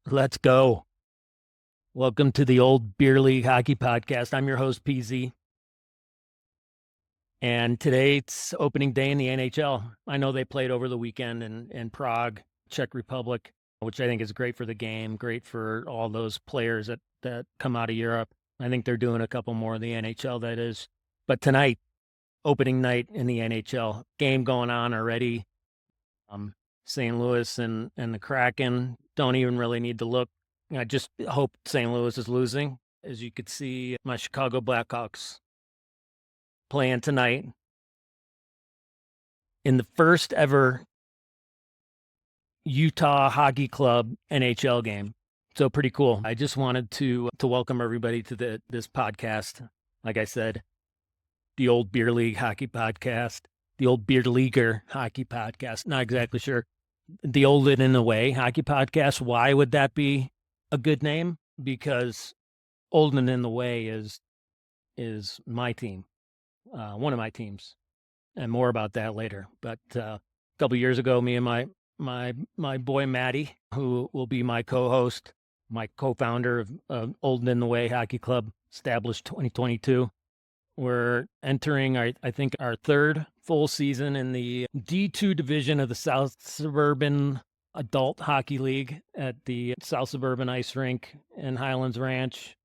Let's go. Welcome to the Old Beer League Hockey Podcast. I'm your host, PZ. And today it's opening day in the NHL. I know they played over the weekend in Prague, Czech Republic, which I think is great for the game, great for all those players that come out of Europe. I think they're doing a couple more in the NHL, that is. But tonight, opening night in the NHL, game going on already. St. Louis and the Kraken don't even really need to look. I just hope St. Louis is losing. As you could see, my Chicago Blackhawks playing tonight in the first ever Utah Hockey Club NHL game. So pretty cool. I just wanted to welcome everybody to this podcast. Like I said, the Old Beer League Hockey Podcast, the Old Beer Leaguer Hockey Podcast. Not exactly sure. The Old It in a Way Hockey Podcast. Why would that be a good name? Because Olden in the Way is my team, one of my teams, and more about that later. But a couple years ago, me and my boy Matty, who will be my co-host, my co-founder of Olden in the Way Hockey Club, established 2022. We're entering, I think, our third full season in the D2 division of the South Suburban Adult Hockey League at the South Suburban Ice Rink in Highlands Ranch.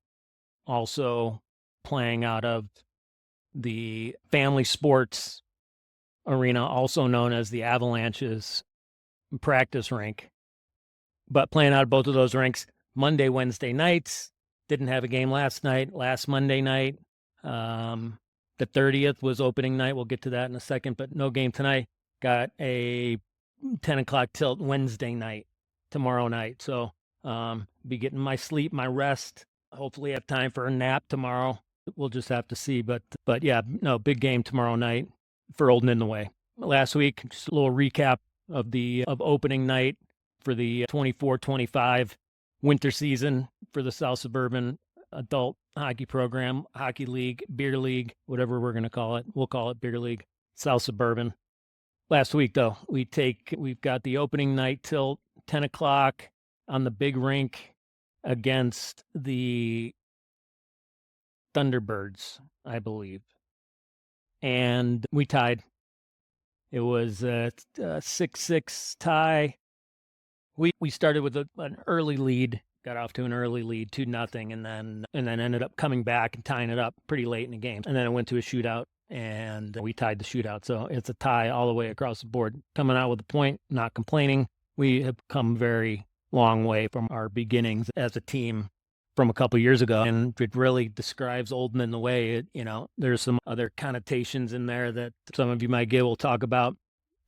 Also playing out of the Family Sports Arena, also known as the Avalanche's practice rink. But playing out of both of those rinks Monday, Wednesday nights. Didn't have a game last Monday night. The 30th was opening night. We'll get to that in a second, but no game tonight. Got a 10 o'clock tilt Wednesday night, tomorrow night. So be getting my sleep, my rest. Hopefully have time for a nap tomorrow. We'll just have to see. But yeah, no, big game tomorrow night for Olden in the Way. Last week, just a little recap of opening night for the 24-25 winter season for the South Suburban Adult Hockey Program, Hockey League, Beer League, whatever we're going to call it. We'll call it Beer League, South Suburban. Last week, though, we've got the opening night till 10 o'clock on the big rink against the Thunderbirds, I believe. And we tied. It was a 6-6 tie. We started with an early lead, got off to an early lead, 2-0, and then ended up coming back and tying it up pretty late in the game. And then it went to a shootout, and we tied the shootout. So it's a tie all the way across the board. Coming out with a point, not complaining. We have come very long way from our beginnings as a team from a couple years ago, and it really describes Olden in the Way. There's some other connotations in there that some of you might get. We'll talk about.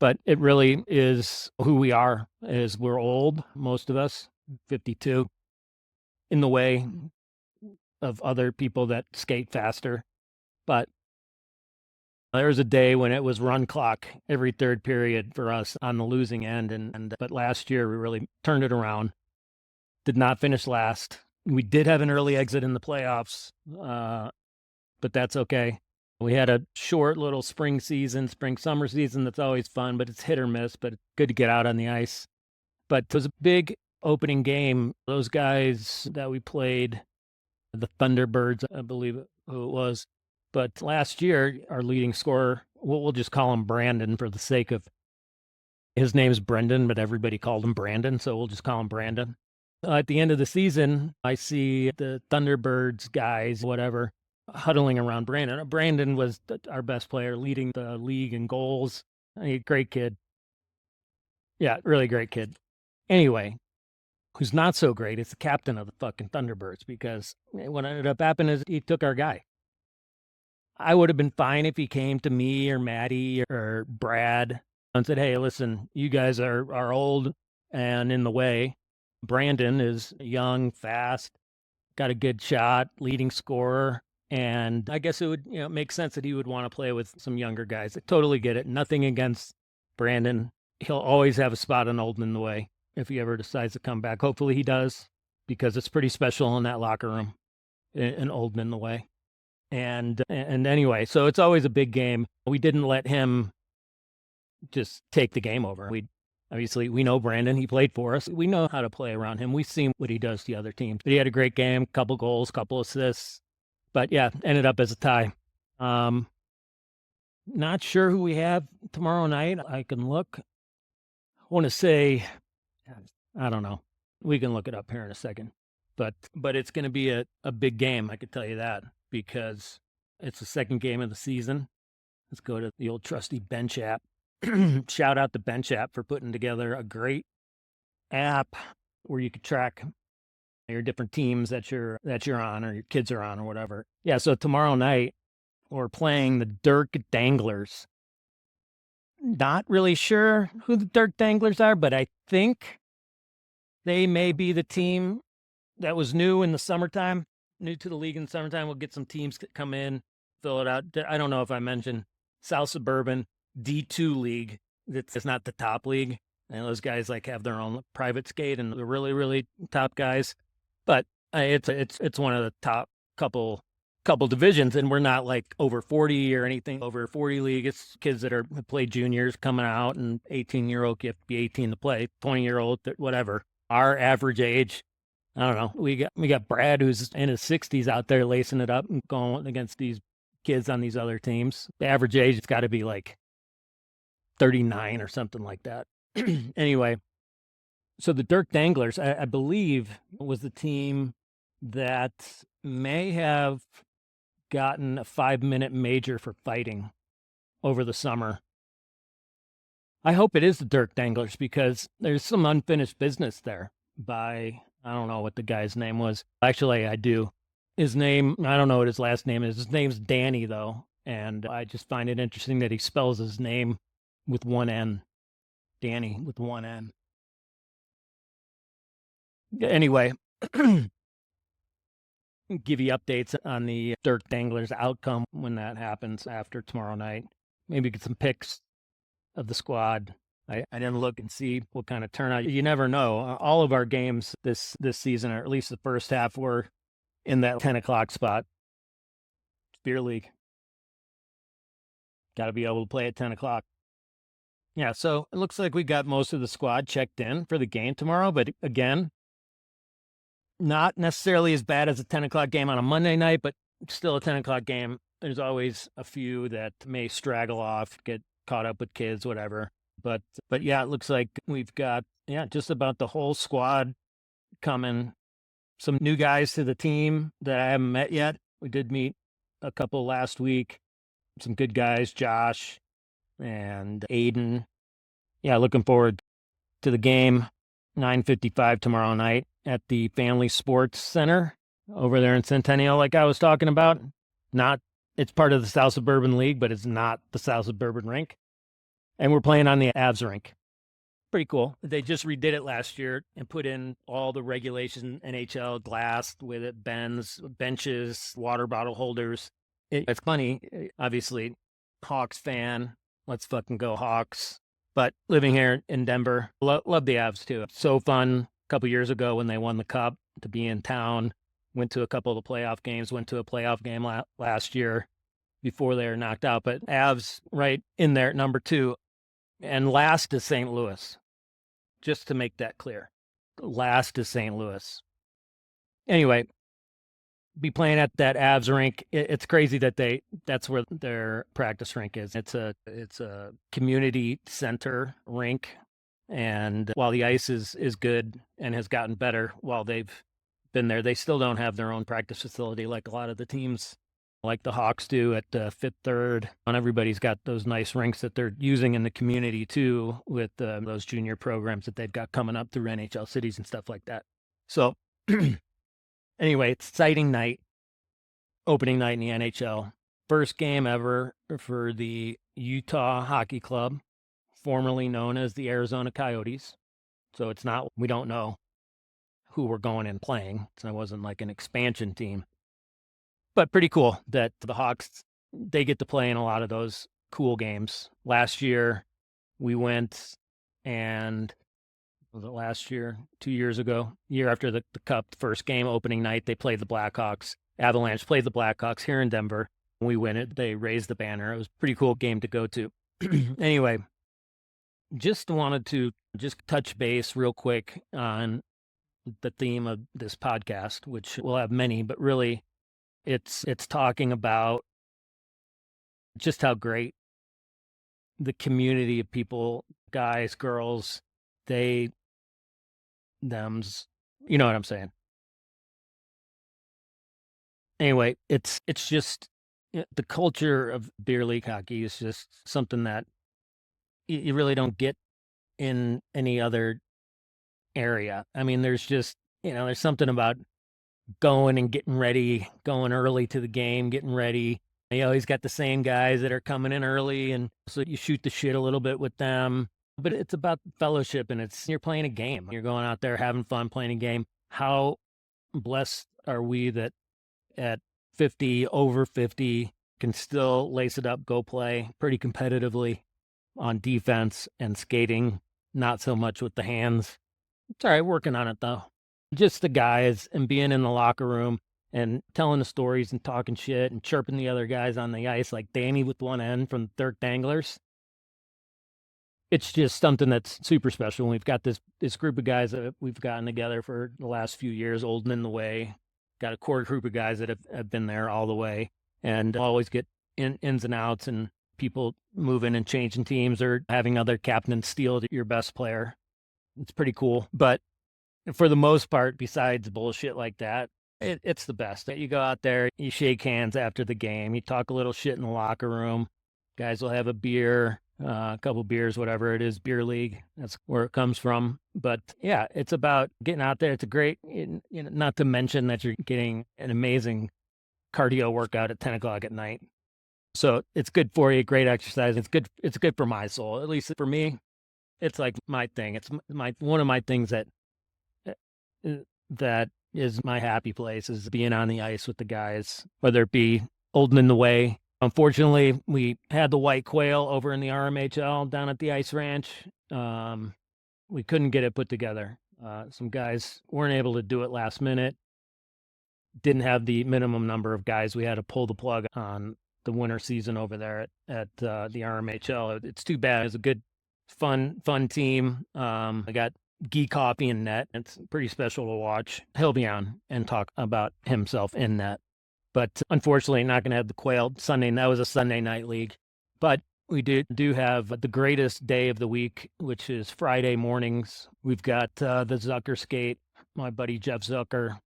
But it really is who we are, is we're old, most of us, 52, in the way of other people that skate faster. But there was a day when it was run clock every third period for us on the losing end. But last year we really turned it around. Did not finish last. We did have an early exit in the playoffs, but that's okay. We had a short little spring summer season that's always fun, but it's hit or miss, but it's good to get out on the ice. But it was a big opening game. Those guys that we played, the Thunderbirds, I believe who it was. But last year, our leading scorer, we'll just call him Brandon for the sake of, his name's Brendan, but everybody called him Brandon, so we'll just call him Brandon. At the end of the season, I see the Thunderbirds guys, whatever, huddling around Brandon. Brandon was our best player, leading the league in goals. Great kid. Yeah, really great kid. Anyway, who's not so great is the captain of the fucking Thunderbirds, because what ended up happening is he took our guy. I would have been fine if he came to me or Maddie or Brad and said, hey, listen, you guys are old and in the way. Brandon is young, fast, got a good shot, leading scorer. And I guess it would make sense that he would want to play with some younger guys. I totally get it. Nothing against Brandon. He'll always have a spot on Olden in the Way if he ever decides to come back. Hopefully he does, because it's pretty special in that locker room in Olden in the Way. And anyway, so it's always a big game. We didn't let him just take the game over. Obviously, we know Brandon. He played for us. We know how to play around him. We've seen what he does to other teams. But he had a great game, couple goals, couple assists. But yeah, ended up as a tie. Not sure who we have tomorrow night. I can look. I want to say, I don't know. We can look it up here in a second. But it's going to be a big game, I could tell you that, because it's the second game of the season. Let's go to the old trusty Bench app. Shout out to Bench app for putting together a great app where you could track your different teams that you're on, or your kids are on, or whatever. Yeah, so tomorrow night we're playing the Dirk Danglers. Not really sure who the Dirk Danglers are, but I think they may be the team that was new in the summertime, new to the league in the summertime. We'll get some teams that come in, fill it out. I don't know if I mentioned South Suburban D2 league. It's not the top league. And those guys like have their own private skate and the really, really top guys. But it's one of the top couple divisions, and we're not like over 40 or anything over 40 league. It's kids that are play juniors coming out, and 18-year-old, you have to be 18 to play, 20-year-old, whatever. Our average age, I don't know. We got Brad, who's in his 60s, out there lacing it up and going against these kids on these other teams. The average age, it's got to be like 39 or something like that. Anyway, so the Dirk Danglers, I believe, was the team that may have gotten a 5-minute major for fighting over the summer. I hope it is the Dirk Danglers, because there's some unfinished business there by, I don't know what the guy's name was. Actually, I do. His name, I don't know what his last name is. His name's Danny, though. And I just find it interesting that he spells his name with one N. Danny with one N. Anyway, give you updates on the Dirk Danglers outcome when that happens after tomorrow night. Maybe get some pics of the squad. I didn't look and see what kind of turnout. You never know. All of our games this season, or at least the first half, were in that 10 o'clock spot. Beer league. Got to be able to play at 10 o'clock. Yeah, so it looks like we got most of the squad checked in for the game tomorrow. But again, not necessarily as bad as a 10 o'clock game on a Monday night, but still a 10 o'clock game. There's always a few that may straggle off, get caught up with kids, whatever. But yeah, it looks like we've got, just about the whole squad coming. Some new guys to the team that I haven't met yet. We did meet a couple last week. Some good guys, Josh and Aiden. Yeah, looking forward to the game. 9:55 tomorrow night at the Family Sports Center over there in Centennial, like I was talking about. It's part of the South Suburban League, but it's not the South Suburban rink. And we're playing on the Avs rink. Pretty cool. They just redid it last year and put in all the regulation NHL glass with it, benches, water bottle holders. It's funny, obviously, Hawks fan. Let's fucking go Hawks. But living here in Denver, love the Avs too. So fun. A couple years ago when they won the Cup, to be in town. Went to a couple of the playoff games. Went to a playoff game last year before they were knocked out. But Avs right in there, number 2. And last is St. Louis. Just to make that clear. Last is St. Louis. Anyway, be playing at that Avs rink. It's crazy that that's where their practice rink is. It's a community center rink, and while the ice is good and has gotten better while they've been there, they still don't have their own practice facility like a lot of the teams, like the Hawks do at Fifth Third. And everybody's got those nice rinks that they're using in the community too, with those junior programs that they've got coming up through NHL cities and stuff like that. So anyway, it's exciting night, opening night in the NHL. First game ever for the Utah Hockey Club, formerly known as the Arizona Coyotes. So we don't know who we're going and playing. So it wasn't like an expansion team. But pretty cool that the Hawks, they get to play in a lot of those cool games. Last year, we went and, was it last year? 2 years ago? Year after the Cup, the first game, opening night, they played the Blackhawks. Avalanche played the Blackhawks here in Denver. We win it. They raised the banner. It was a pretty cool game to go to. Anyway, just wanted to just touch base real quick on the theme of this podcast, which we'll have many, but really it's talking about just how great the community of people, guys, girls, they, thems, you know what I'm saying. Anyway, it's just the culture of beer league hockey is just something that you really don't get in any other area. I mean, there's just, there's something about going and getting ready, going early to the game, getting ready. You always got the same guys that are coming in early, and so you shoot the shit a little bit with them. But it's about fellowship, and you're playing a game. You're going out there having fun playing a game. How blessed are we that at 50, over 50, can still lace it up, go play pretty competitively on defense and skating, not so much with the hands. It's all right, working on it though. Just the guys and being in the locker room and telling the stories and talking shit and chirping the other guys on the ice, like Danny with one end from Third Danglers. It's just something that's super special. We've got this group of guys that we've gotten together for the last few years, old and in the way. Got a core group of guys that have been there all the way and always get ins and outs and people moving and changing teams or having other captains steal your best player. It's pretty cool. But for the most part, besides bullshit like that, it's the best. You go out there, you shake hands after the game, you talk a little shit in the locker room. Guys will have a beer, a couple beers, whatever it is, beer league. That's where it comes from. But yeah, it's about getting out there. It's a great, not to mention that you're getting an amazing cardio workout at 10 o'clock at night. So it's good for you, great exercise. It's good for my soul. At least for me, it's like my thing. It's one of my things that is my happy place is being on the ice with the guys, whether it be old and in the way. Unfortunately, we had the white quail over in the RMHL down at the ice ranch. We couldn't get it put together. Some guys weren't able to do it last minute. Didn't have the minimum number of guys. We had to pull the plug on the winter season over there at the RMHL. It's too bad. It was a good, fun team. I got Guy Coffey in net. It's pretty special to watch. He'll be on and talk about himself in net. But unfortunately, not going to have the quail Sunday. That was a Sunday night league. But we do have the greatest day of the week, which is Friday mornings. We've got the Zucker skate, my buddy Jeff Zucker,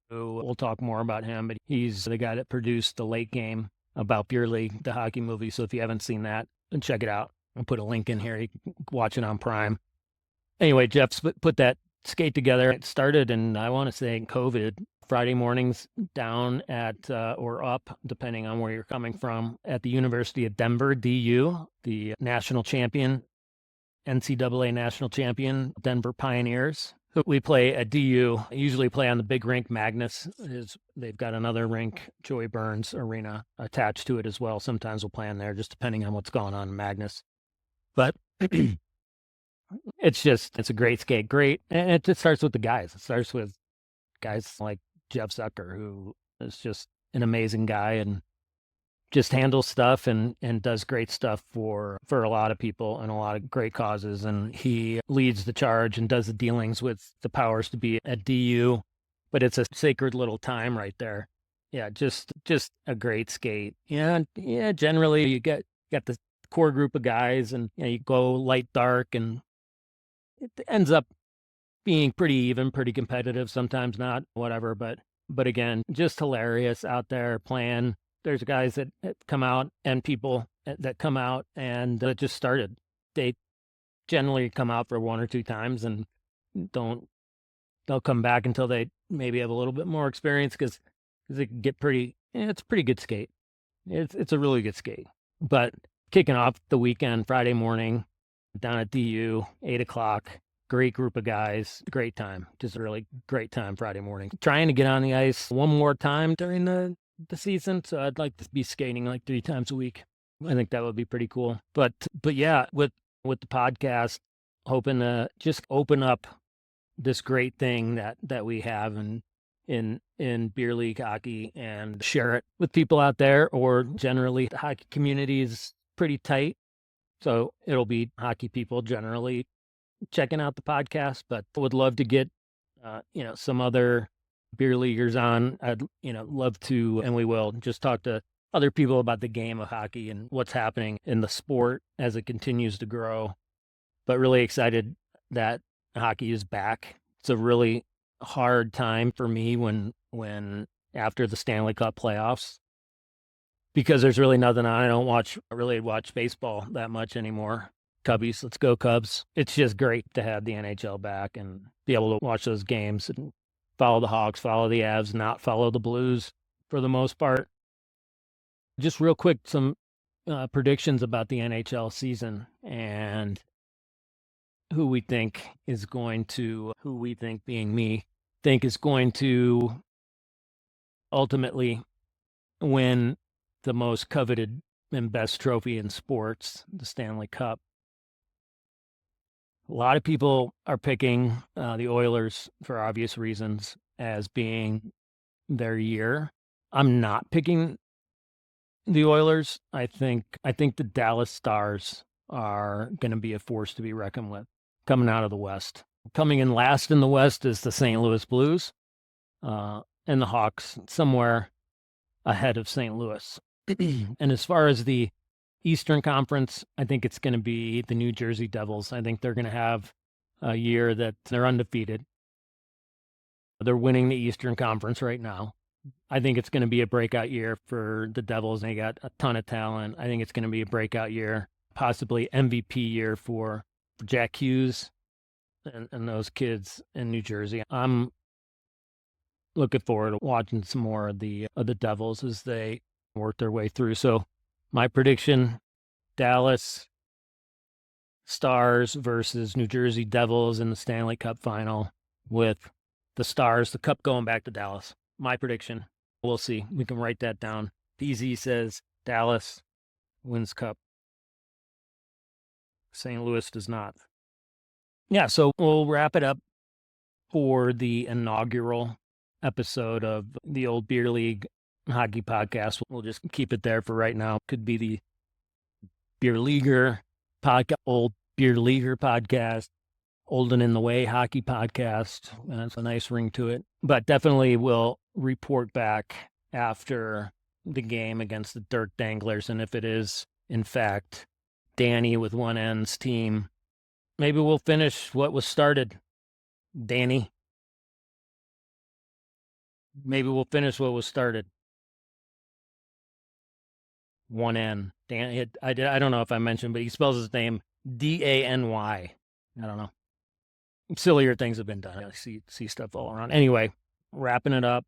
who we'll talk more about him, but he's the guy that produced the Late Game about Beer League, the hockey movie. So if you haven't seen that, then check it out. I'll put a link in here. You can watch it on Prime. Anyway, Jeff put that skate together. It started in, I want to say, COVID. Friday mornings down at or up, depending on where you're coming from, at the University of Denver, DU, the national champion, NCAA national champion, Denver Pioneers. We play at DU, usually play on the big rink. Magnus they've got another rink, Joey Burns Arena, attached to it as well. Sometimes we'll play on there, just depending on what's going on in Magnus. But it's a great skate, great. And it just starts with the guys. It starts with guys like Jeff Zucker, who is just an amazing guy and just handles stuff and does great stuff for a lot of people and a lot of great causes. And he leads the charge and does the dealings with the powers to be at DU. But it's a sacred little time right there. Yeah, just a great skate. Yeah, generally you got the core group of guys and you go light, dark, and it ends up being pretty even, pretty competitive, sometimes not, whatever. But again, just hilarious out there playing. There's guys that come out and people that come out and just started. They generally come out for one or two times and they'll come back until they maybe have a little bit more experience because it can get it's a pretty good skate. It's a really good skate. But kicking off the weekend, Friday morning, down at DU, 8 o'clock. Great group of guys, great time, just a really great time Friday morning. Trying to get on the ice one more time during the season, so I'd like to be skating like 3 times a week. I think that would be pretty cool. But yeah, with the podcast, hoping to just open up this great thing that we have in beer league hockey and share it with people out there, or generally the hockey community is pretty tight. So it'll be hockey people generally checking out the podcast, but would love to get, some other beer leaguers on. I'd, love to, and we will just talk to other people about the game of hockey and what's happening in the sport as it continues to grow. But really excited that hockey is back. It's a really hard time for me when after the Stanley Cup playoffs, because there's really nothing on. I don't really watch baseball that much anymore. Cubbies, let's go Cubs. It's just great to have the NHL back and be able to watch those games and follow the Hawks, follow the Avs, not follow the Blues for the most part. Just real quick, some predictions about the NHL season and who we think being me, think is going to ultimately win the most coveted and best trophy in sports, the Stanley Cup. A lot of people are picking the Oilers for obvious reasons as being their year. I'm not picking the Oilers. I think the Dallas Stars are going to be a force to be reckoned with coming out of the West. Coming in last in the West is the St. Louis Blues, and the Hawks somewhere ahead of St. Louis. And as far as the Eastern Conference, I think it's going to be the New Jersey Devils. I think they're going to have a year that they're undefeated. They're winning the Eastern Conference right now. I think it's going to be a breakout year for the Devils. They got a ton of talent. I think it's going to be a breakout year, possibly MVP year for Jack Hughes and those kids in New Jersey. I'm looking forward to watching some more of the Devils as they work their way through. So my prediction, Dallas Stars versus New Jersey Devils in the Stanley Cup final, with the Stars, the cup going back to Dallas. My prediction. We'll see. We can write that down. PZ says Dallas wins cup. St. Louis does not. Yeah, so we'll wrap it up for the inaugural episode of the Old Beer League Hockey Podcast. We'll just keep it there for right now. Could be the Beer Leaguer podcast, Old Beer Leaguer podcast, Old and in the Way Hockey Podcast. That's a nice ring to it. But definitely we'll report back after the game against the Dirt Danglers. And if it is, in fact, Danny with one N's team, maybe we'll finish what was started. Danny. Maybe we'll finish what was started. One N. Dan. I don't know if I mentioned, but he spells his name Dany. I don't know. Sillier things have been done. I see stuff all around. Anyway, wrapping it up.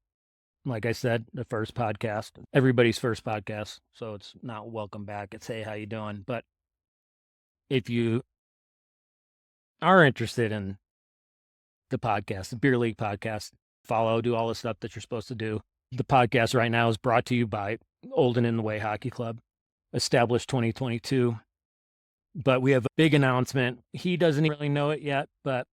Like I said, the first podcast, everybody's first podcast. So it's not welcome back. It's, hey, how you doing? But if you are interested in the podcast, the Beer League podcast, follow, do all the stuff that you're supposed to do. The podcast right now is brought to you by Old and in the Way Hockey Club, established 2022. But we have a big announcement. He doesn't really know it yet, but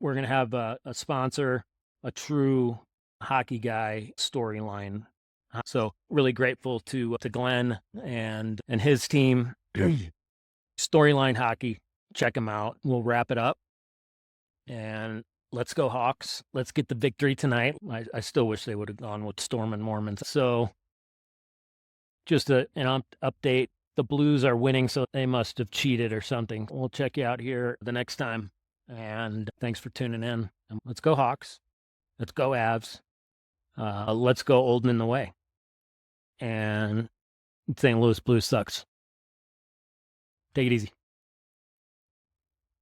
we're going to have a sponsor, a true hockey guy storyline. So really grateful to Glenn and his team. Storyline Hockey. Check them out. We'll wrap it up. And let's go Hawks. Let's get the victory tonight. I still wish they would have gone with Storm and Mormons. So just an update. The Blues are winning, so they must have cheated or something. We'll check you out here the next time. And thanks for tuning in. Let's go Hawks. Let's go Avs. Let's go Old and in the Way. And St. Louis Blues sucks. Take it easy.